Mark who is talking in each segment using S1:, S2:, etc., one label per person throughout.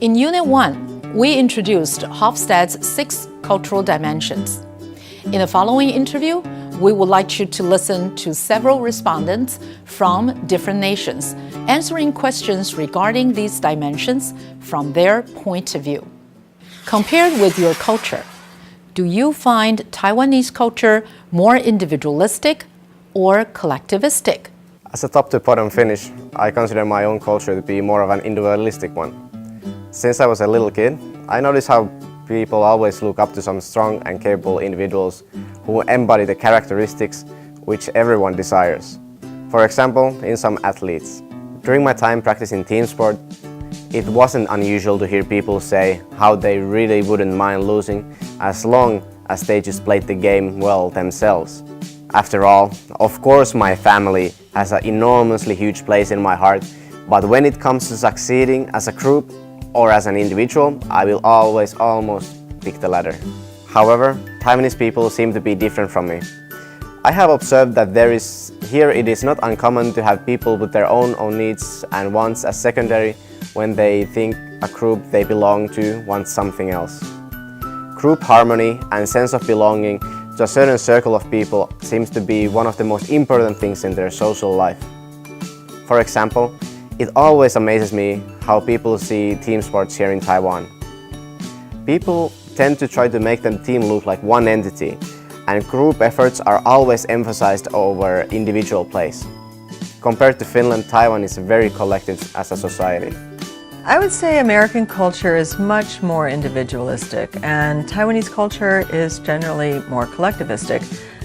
S1: In Unit 1, we introduced Hofstede's 6 cultural dimensions. In the following interview, we would like you to listen to several respondents from different nations, answering questions regarding these dimensions from their point of view. Compared with your culture, do you find Taiwanese culture more individualistic or collectivistic?
S2: As a top to bottom Finnish, I consider my own culture to be more of an individualistic one. Since I was a little kid, I noticed how people always look up to some strong and capable individuals who embody the characteristics which everyone desires. For example, in some athletes. During my time practicing team sport, it wasn't unusual to hear people say how they really wouldn't mind losing as long as they just played the game well themselves. After all, of course my family has an enormously huge place in my heart, but when it comes to succeeding as a group or as an individual, I will always almost pick the latter. However, Taiwanese people seem to be different from me. I have observed that here it is not uncommon to have people with their own needs and wants as secondary when they think a group they belong to wants something else. Group harmony and sense of belonging to a certain circle of people seems to be one of the most important things in their social life. For example, it always amazes me how people see team sports here in Taiwan. People tend to try to make the team look like one entity, and group efforts are always emphasized over individual plays. Compared to Finland, Taiwan is very collective as a society.
S3: I would say American culture is much more individualistic, and Taiwanese culture is generally more collectivistic.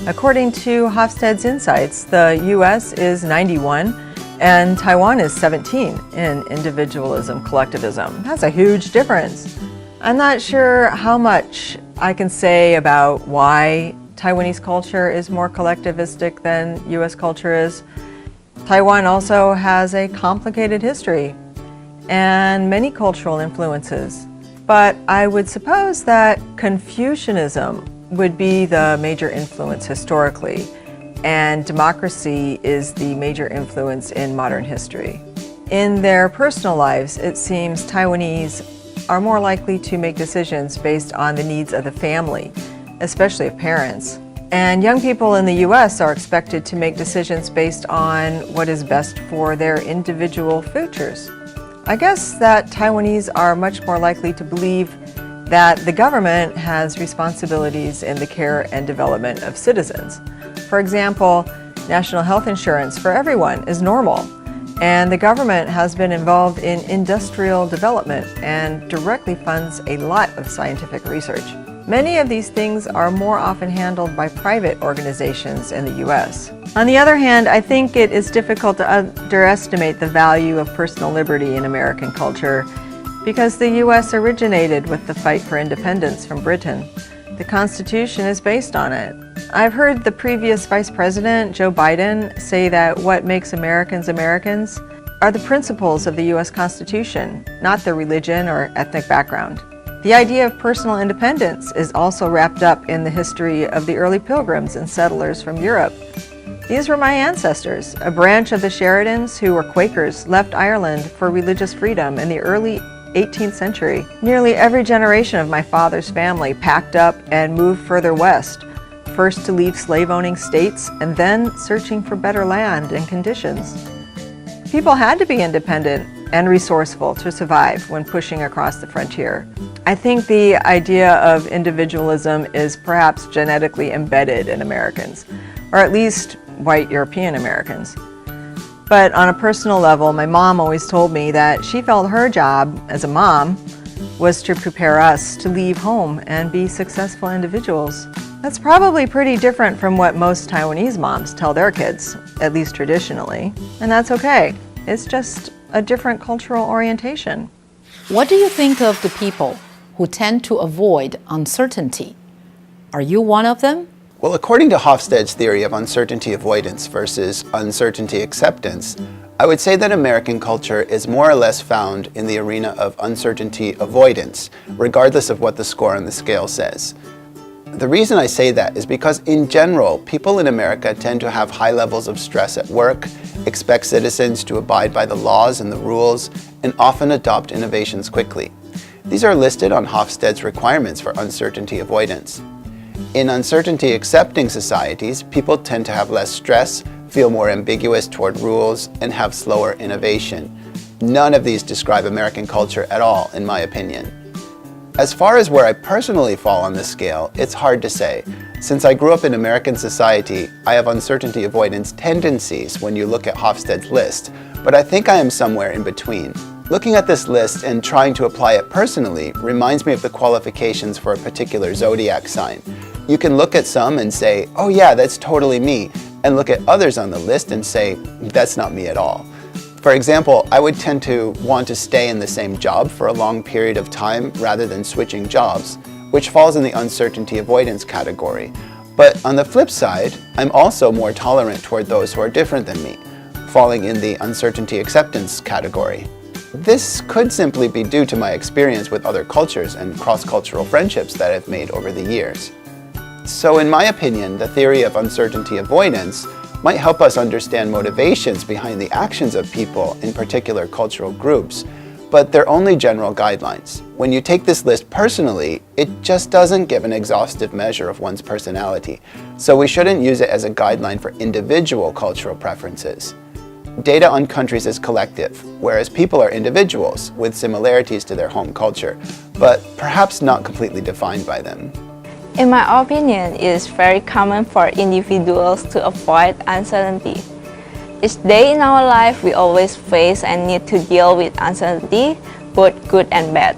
S3: According to Hofstede's Insights, the US is 91 and Taiwan is 17 in individualism, collectivism. That's a huge difference. I'm not sure how much I can say about why Taiwanese culture is more collectivistic than US culture is. Taiwan also has a complicated history and many cultural influences. But I would suppose that Confucianism would be the major influence historically, and democracy is the major influence in modern history. In their personal lives, it seems Taiwanese are more likely to make decisions based on the needs of the family, especially of parents. And young people in the US are expected to make decisions based on what is best for their individual futures. I guess that Taiwanese are much more likely to believe that the government has responsibilities in the care and development of citizens. For example, national health insurance for everyone is normal, and the government has been involved in industrial development and directly funds a lot of scientific research. Many of these things are more often handled by private organizations in the US. On the other hand, I think it is difficult to underestimate the value of personal liberty in American culture because the US originated with the fight for independence from Britain. The Constitution is based on it. I've heard the previous Vice President, Joe Biden, say that what makes Americans Americans are the principles of the US Constitution, not their religion or ethnic background. The idea of personal independence is also wrapped up in the history of the early pilgrims and settlers from Europe. These were my ancestors. A branch of the Sheridans, who were Quakers, left Ireland for religious freedom in the early 18th century. Nearly every generation of my father's family packed up and moved further west, first to leave slave-owning states and then searching for better land and conditions. People had to be independent and resourceful to survive when pushing across the frontier. I think the idea of individualism is perhaps genetically embedded in Americans, or at least white European Americans. But on a personal level, my mom always told me that she felt her job as a mom was to prepare us to leave home and be successful individuals. That's probably pretty different from what most Taiwanese moms tell their kids, at least traditionally, and that's okay. It's just a different cultural orientation.
S1: What do you think of the people who tend to avoid uncertainty? Are you one of them?
S4: Well, according to Hofstede's theory of uncertainty avoidance versus uncertainty acceptance, I would say that American culture is more or less found in the arena of uncertainty avoidance, regardless of what the score on the scale says. The reason I say that is because in general, people in America tend to have high levels of stress at work, expect citizens to abide by the laws and the rules, and often adopt innovations quickly. These are listed on Hofstede's requirements for uncertainty avoidance. In uncertainty-accepting societies, people tend to have less stress, feel more ambiguous toward rules, and have slower innovation. None of these describe American culture at all, in my opinion. As far as where I personally fall on this scale, it's hard to say. Since I grew up in American society, I have uncertainty avoidance tendencies when you look at Hofstede's list, but I think I am somewhere in between. Looking at this list and trying to apply it personally reminds me of the qualifications for a particular zodiac sign. You can look at some and say, oh yeah, that's totally me, and look at others on the list and say, that's not me at all. For example, I would tend to want to stay in the same job for a long period of time rather than switching jobs, which falls in the uncertainty avoidance category. But on the flip side, I'm also more tolerant toward those who are different than me, falling in the uncertainty acceptance category. This could simply be due to my experience with other cultures and cross-cultural friendships that I've made over the years. So in my opinion, the theory of uncertainty avoidance might help us understand motivations behind the actions of people in particular cultural groups, but they're only general guidelines. When you take this list personally, it just doesn't give an exhaustive measure of one's personality, so we shouldn't use it as a guideline for individual cultural preferences. Data on countries is collective, whereas people are individuals with similarities to their home culture, but perhaps not completely defined by them.
S5: In my opinion, it is very common for individuals to avoid uncertainty. Each day in our life, we always face and need to deal with uncertainty, both good and bad.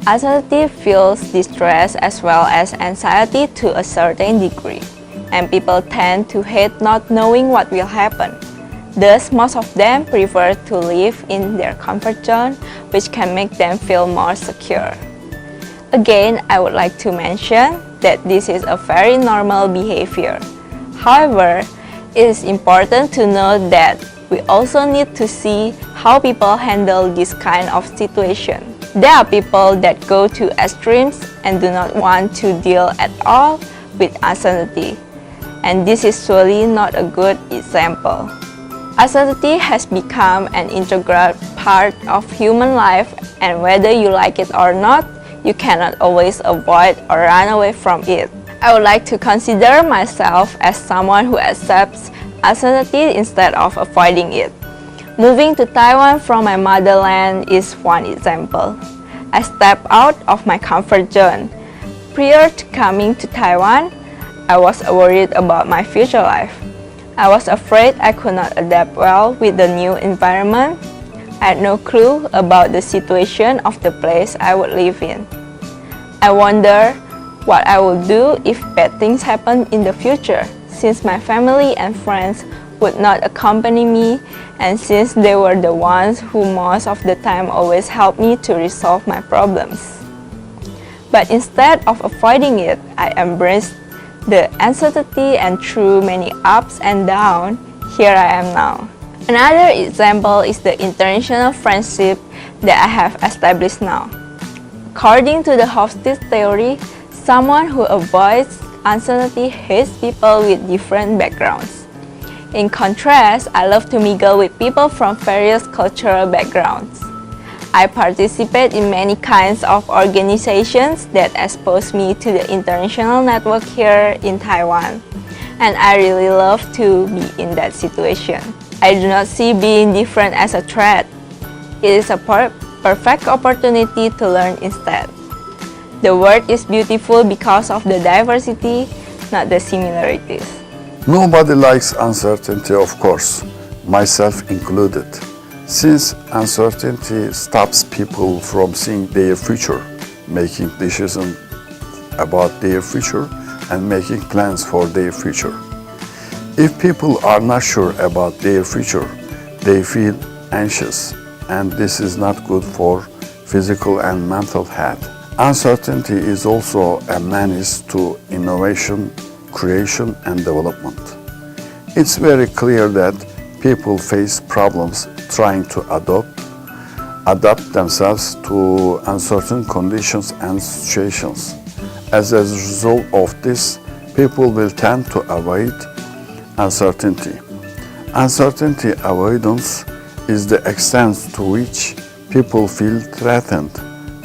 S5: Uncertainty feels distress as well as anxiety to a certain degree, and people tend to hate not knowing what will happen. Thus, most of them prefer to live in their comfort zone, which can make them feel more secure. Again, I would like to mention that this is a very normal behavior. However, it is important to note that we also need to see how people handle this kind of situation. There are people that go to extremes and do not want to deal at all with uncertainty, and this is surely not a good example. Uncertainty has become an integral part of human life, and whether you like it or not, you cannot always avoid or run away from it. I would like to consider myself as someone who accepts uncertainty instead of avoiding it. Moving to Taiwan from my motherland is one example. I stepped out of my comfort zone. Prior to coming to Taiwan, I was worried about my future life. I was afraid I could not adapt well with the new environment. I had no clue about the situation of the place I would live in. I wonder what I would do if bad things happen in the future, since my family and friends would not accompany me, and since they were the ones who most of the time always helped me to resolve my problems. But instead of avoiding it, I embraced the uncertainty, and through many ups and downs, here I am now. Another example is the international friendship that I have established now. According to the Hofstede theory, someone who avoids uncertainty hates people with different backgrounds. In contrast, I love to mingle with people from various cultural backgrounds. I participate in many kinds of organizations that expose me to the international network here in Taiwan, and I really love to be in that situation. I do not see being different as a threat. It is a perfect opportunity to learn instead. The world is beautiful because of the diversity, not the similarities.
S6: Nobody likes uncertainty, of course, myself included, since uncertainty stops people from seeing their future, making decisions about their future, and making plans for their future. If people are not sure about their future, they feel anxious, and this is not good for physical and mental health. Uncertainty is also a menace to innovation, creation, and development. It's very clear that people face problems trying to adapt themselves to uncertain conditions and situations. As a result of this, people will tend to avoid uncertainty. Uncertainty avoidance is the extent to which people feel threatened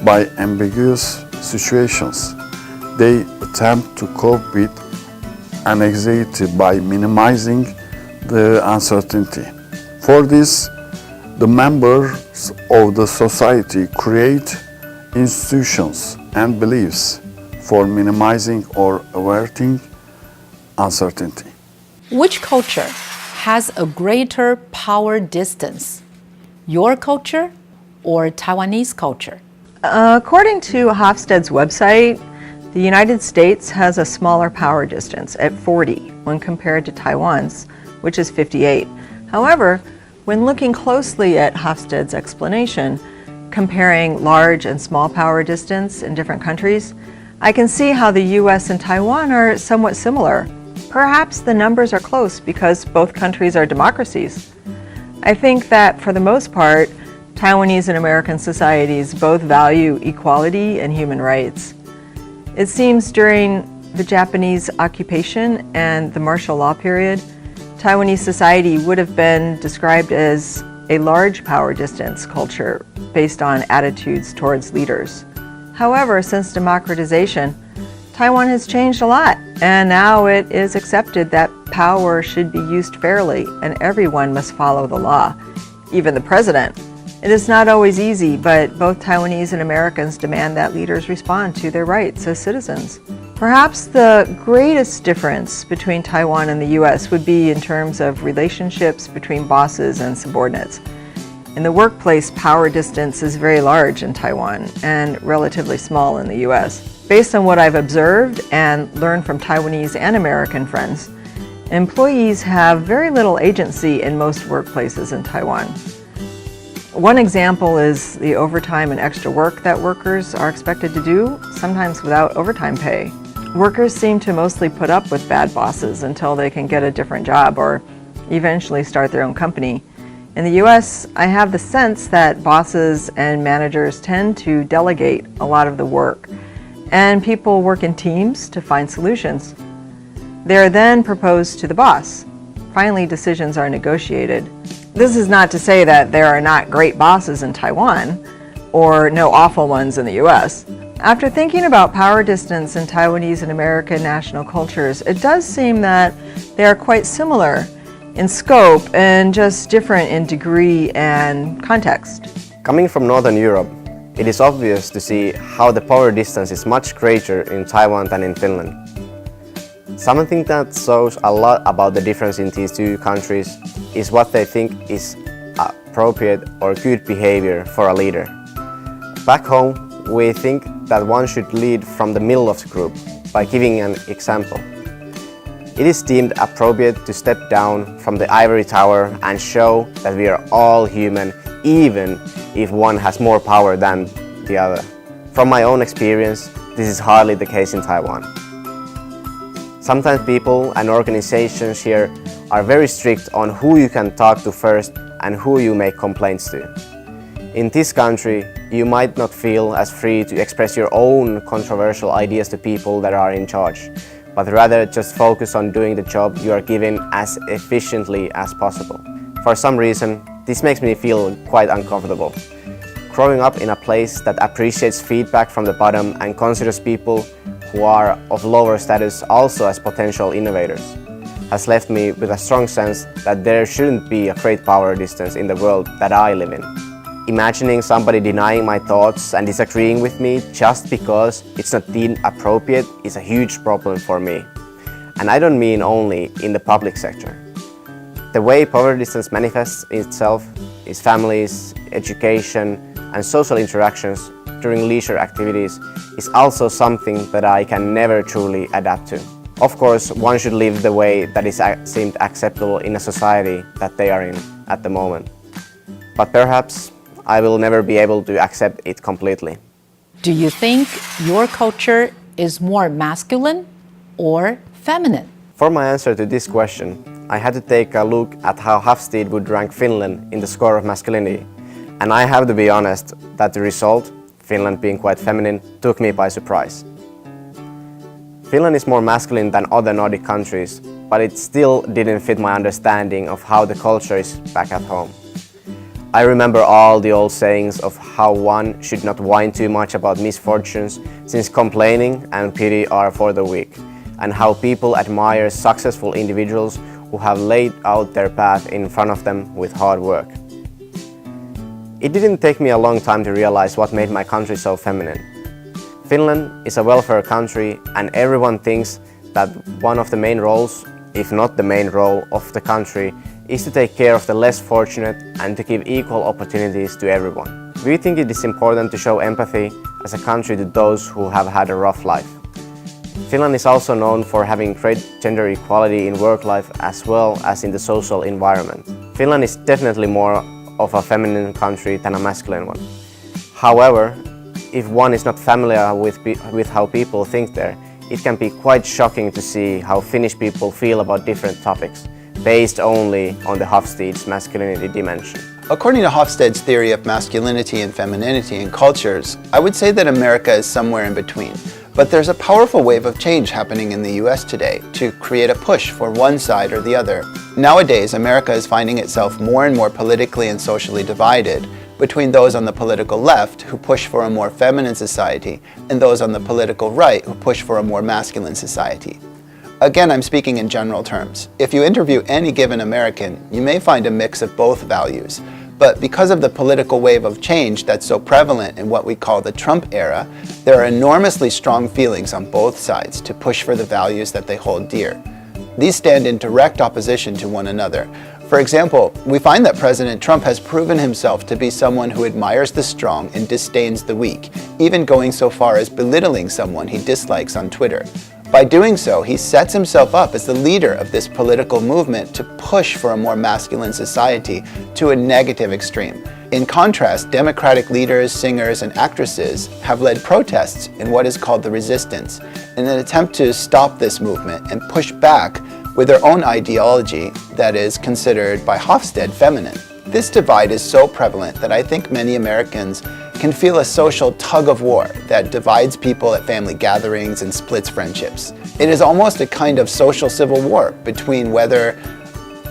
S6: by ambiguous situations. They attempt to cope with anxiety by minimizing the uncertainty. For this, the members of the society create institutions and beliefs for minimizing or averting uncertainty.
S1: Which culture has a greater power distance? Your culture or Taiwanese culture?
S3: According to Hofstede's website, the United States has a smaller power distance at 40 when compared to Taiwan's, which is 58. However, when looking closely at Hofstede's explanation, comparing large and small power distance in different countries, I can see how the US and Taiwan are somewhat similar. Perhaps the numbers are close because both countries are democracies. I think that for the most part, Taiwanese and American societies both value equality and human rights. It seems during the Japanese occupation and the martial law period, Taiwanese society would have been described as a large power distance culture based on attitudes towards leaders. However, since democratization, Taiwan has changed a lot, and now it is accepted that power should be used fairly and everyone must follow the law, even the president. It is not always easy, but both Taiwanese and Americans demand that leaders respond to their rights as citizens. Perhaps the greatest difference between Taiwan and the US would be in terms of relationships between bosses and subordinates. In the workplace, power distance is very large in Taiwan and relatively small in the US. Based on what I've observed and learned from Taiwanese and American friends, employees have very little agency in most workplaces in Taiwan. One example is the overtime and extra work that workers are expected to do, sometimes without overtime pay. Workers seem to mostly put up with bad bosses until they can get a different job or eventually start their own company. In the US, I have the sense that bosses and managers tend to delegate a lot of the work, and people work in teams to find solutions. They are then proposed to the boss. Finally, decisions are negotiated. This is not to say that there are not great bosses in Taiwan or no awful ones in the US. After thinking about power distance in Taiwanese and American national cultures, it does seem that they are quite similar in scope and just different in degree and context.
S2: Coming from Northern Europe, it is obvious to see how the power distance is much greater in Taiwan than in Finland. Something that shows a lot about the difference in these two countries is what they think is appropriate or good behavior for a leader. Back home, we think that one should lead from the middle of the group by giving an example. It is deemed appropriate to step down from the ivory tower and show that we are all human, even if one has more power than the other. From my own experience, this is hardly the case in Taiwan. Sometimes people and organizations here are very strict on who you can talk to first and who you make complaints to. In this country, you might not feel as free to express your own controversial ideas to people that are in charge, but rather just focus on doing the job you are given as efficiently as possible. For some reason, this makes me feel quite uncomfortable. Growing up in a place that appreciates feedback from the bottom and considers people who are of lower status also as potential innovators has left me with a strong sense that there shouldn't be a great power distance in the world that I live in. Imagining somebody denying my thoughts and disagreeing with me just because it's not deemed appropriate is a huge problem for me. And I don't mean only in the public sector. The way power distance manifests itself is families, education, and social interactions during leisure activities is also something that I can never truly adapt to. Of course, one should live the way that is seemed acceptable in a society that they are in at the moment. But perhaps I will never be able to accept it completely.
S1: Do you think your culture is more masculine or feminine?
S2: For my answer to this question, I had to take a look at how Hofstede would rank Finland in the score of masculinity. And I have to be honest that the result, Finland being quite feminine, took me by surprise. Finland is more masculine than other Nordic countries, but it still didn't fit my understanding of how the culture is back at home. I remember all the old sayings of how one should not whine too much about misfortunes, since complaining and pity are for the weak, and how people admire successful individuals who have laid out their path in front of them with hard work. It didn't take me a long time to realize what made my country so feminine. Finland is a welfare country, and everyone thinks that one of the main roles, if not the main role of the country, is to take care of the less fortunate and to give equal opportunities to everyone. We think it is important to show empathy as a country to those who have had a rough life. Finland is also known for having great gender equality in work life as well as in the social environment. Finland is definitely more of a feminine country than a masculine one. However, if one is not familiar with how people think there, it can be quite shocking to see how Finnish people feel about different topics, based only on the Hofstede's masculinity dimension.
S4: According to Hofstede's theory of masculinity and femininity in cultures, I would say that America is somewhere in between. But there's a powerful wave of change happening in the US today to create a push for one side or the other. Nowadays, America is finding itself more and more politically and socially divided between those on the political left who push for a more feminine society and those on the political right who push for a more masculine society. Again, I'm speaking in general terms. If you interview any given American, you may find a mix of both values. But because of the political wave of change that's so prevalent in what we call the Trump era, there are enormously strong feelings on both sides to push for the values that they hold dear. These stand in direct opposition to one another. For example, we find that President Trump has proven himself to be someone who admires the strong and disdains the weak, even going so far as belittling someone he dislikes on Twitter. By doing so, he sets himself up as the leader of this political movement to push for a more masculine society to a negative extreme. In contrast, Democratic leaders, singers, and actresses have led protests in what is called the resistance, in an attempt to stop this movement and push back with their own ideology that is considered by Hofstede feminine. This divide is so prevalent that I think many Americans can feel a social tug-of-war that divides people at family gatherings and splits friendships. It is almost a kind of social civil war between whether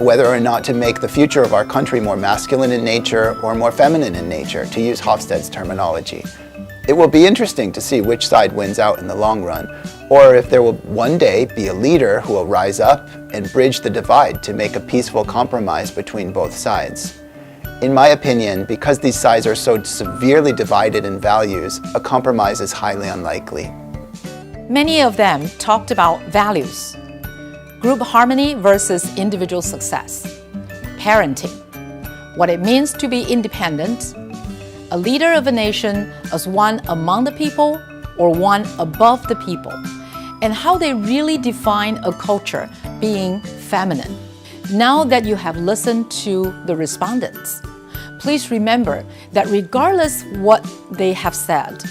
S4: or not to make the future of our country more masculine in nature or more feminine in nature, to use Hofstede's terminology. It will be interesting to see which side wins out in the long run, or if there will one day be a leader who will rise up and bridge the divide to make a peaceful compromise between both sides. In my opinion, because these sides are so severely divided in values, a compromise is highly unlikely.
S1: Many of them talked about values: group harmony versus individual success, parenting, what it means to be independent, a leader of a nation as one among the people or one above the people, and how they really define a culture being feminine. Now that you have listened to the respondents, please remember that regardless what they have said,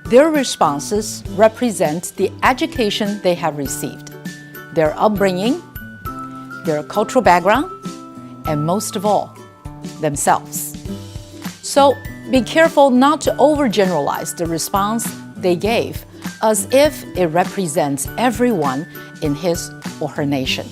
S1: their responses represent the education they have received, their upbringing, their cultural background, and most of all, themselves. So be careful not to overgeneralize the response they gave as if it represents everyone in his or her nation.